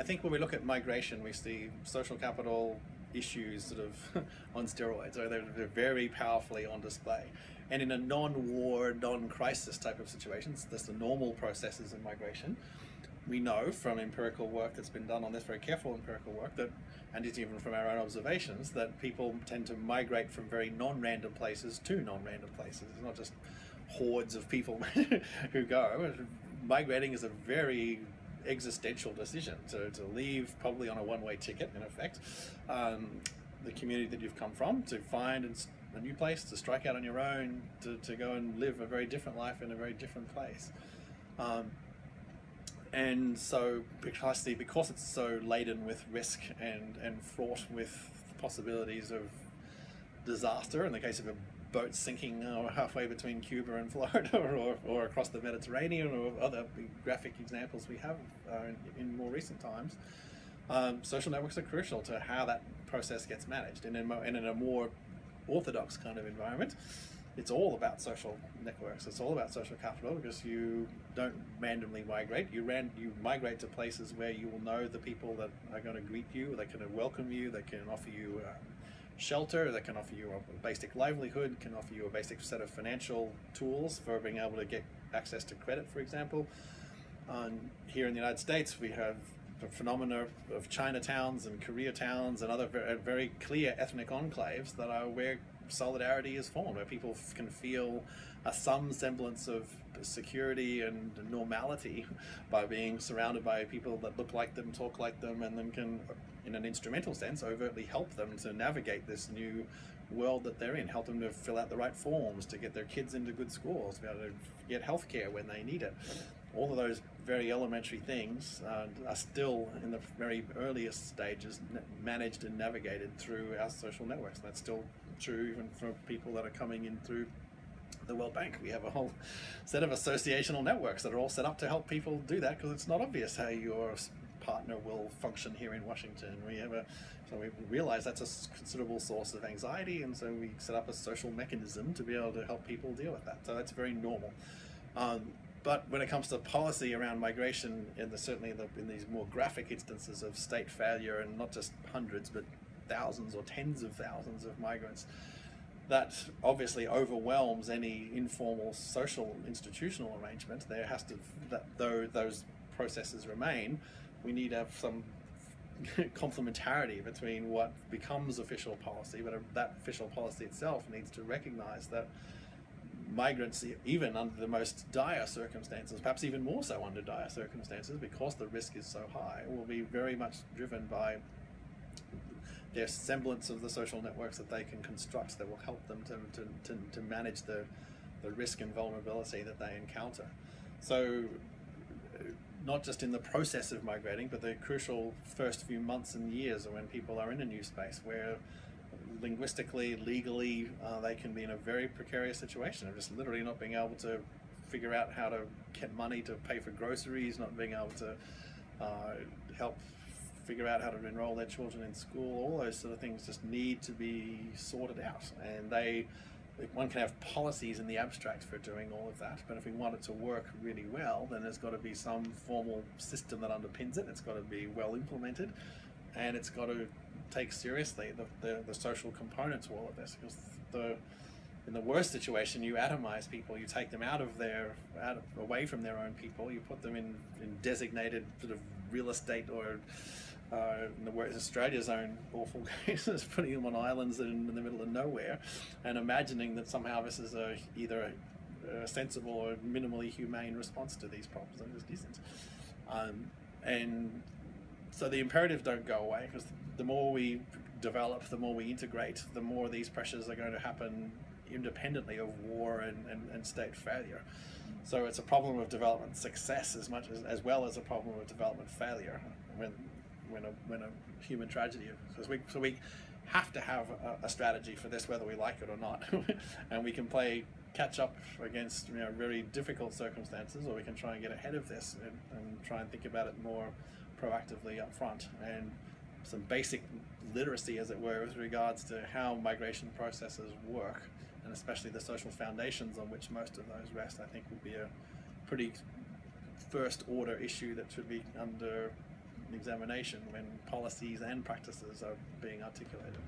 think when we look at migration, we see social capital issues sort of on steroids, or they're very powerfully on display. And in a non-war, non-crisis type of situations, that's the normal processes in migration. We know from empirical work that's been done on this, very careful empirical work, that, and it's even from our own observations, that people tend to migrate from very non-random places to non-random places. It's not just hordes of people who go. Migrating is a very existential decision to leave, probably on a one-way ticket in effect, the community that you've come from, to find a new place, to strike out on your own, to go and live a very different life in a very different place. And so precisely because it's so laden with risk and fraught with possibilities of disaster, in the case of a boat sinking halfway between Cuba and Florida, or across the Mediterranean, or other graphic examples we have in more recent times, social networks are crucial to how that process gets managed. And in a more orthodox kind of environment, it's all about social networks. It's all about social capital, because you don't randomly migrate. You migrate to places where you will know the people that are going to greet you, that can welcome you, that can offer you shelter, that can offer you a basic livelihood, can offer you a basic set of financial tools for being able to get access to credit, for example. Here in the United States, we have the phenomena of Chinatowns and Koreatowns and other very clear ethnic enclaves that are where solidarity is formed, where people can feel some semblance of security and normality by being surrounded by people that look like them, talk like them, and then can, in an instrumental sense, overtly help them to navigate this new world that they're in, help them to fill out the right forms, to get their kids into good schools, to be able to get healthcare when they need it. All of those very elementary things are still in the very earliest stages managed and navigated through our social networks. That's still true even for people that are coming in through the World Bank. We have a whole set of associational networks that are all set up to help people do that, because it's not obvious how your partner will function here in Washington. So we realize that's a considerable source of anxiety, and so we set up a social mechanism to be able to help people deal with that. So that's very normal. But when it comes to policy around migration, certainly in these more graphic instances of state failure, and not just hundreds but thousands or tens of thousands of migrants, that obviously overwhelms any informal social institutional arrangement. There has to, though those processes remain, we need to have some complementarity between what becomes official policy, but that official policy itself needs to recognize that migrants, even under the most dire circumstances, perhaps even more so under dire circumstances, because the risk is so high, will be very much driven by their semblance of the social networks that they can construct that will help them to manage the risk and vulnerability that they encounter. So not just in the process of migrating, but the crucial first few months and years when people are in a new space, where linguistically, legally, they can be in a very precarious situation of just literally not being able to figure out how to get money to pay for groceries, not being able to help figure out how to enroll their children in school. All those sort of things just need to be sorted out, and one can have policies in the abstract for doing all of that, but if we want it to work really well, then there's got to be some formal system that underpins it. It's got to be well implemented, and it's got to take seriously the social component to all of this, because in the worst situation, you atomize people, you take them away from their own people, you put them in designated sort of real estate, or Australia's own awful cases, putting them on islands in the middle of nowhere, and imagining that somehow this is either a sensible or minimally humane response to these problems. It just isn't. And so the imperatives don't go away, because the more we develop, the more we integrate, the more these pressures are going to happen independently of war and state failure. So it's a problem of development success as well as a problem of development failure when a human tragedy occurs. So we have to have a strategy for this, whether we like it or not. And we can play catch up against very difficult circumstances, or we can try and get ahead of this and try and think about it more proactively up front. And some basic literacy, as it were, with regards to how migration processes work, and especially the social foundations on which most of those rest, I think would be a pretty first order issue that should be under examination when policies and practices are being articulated.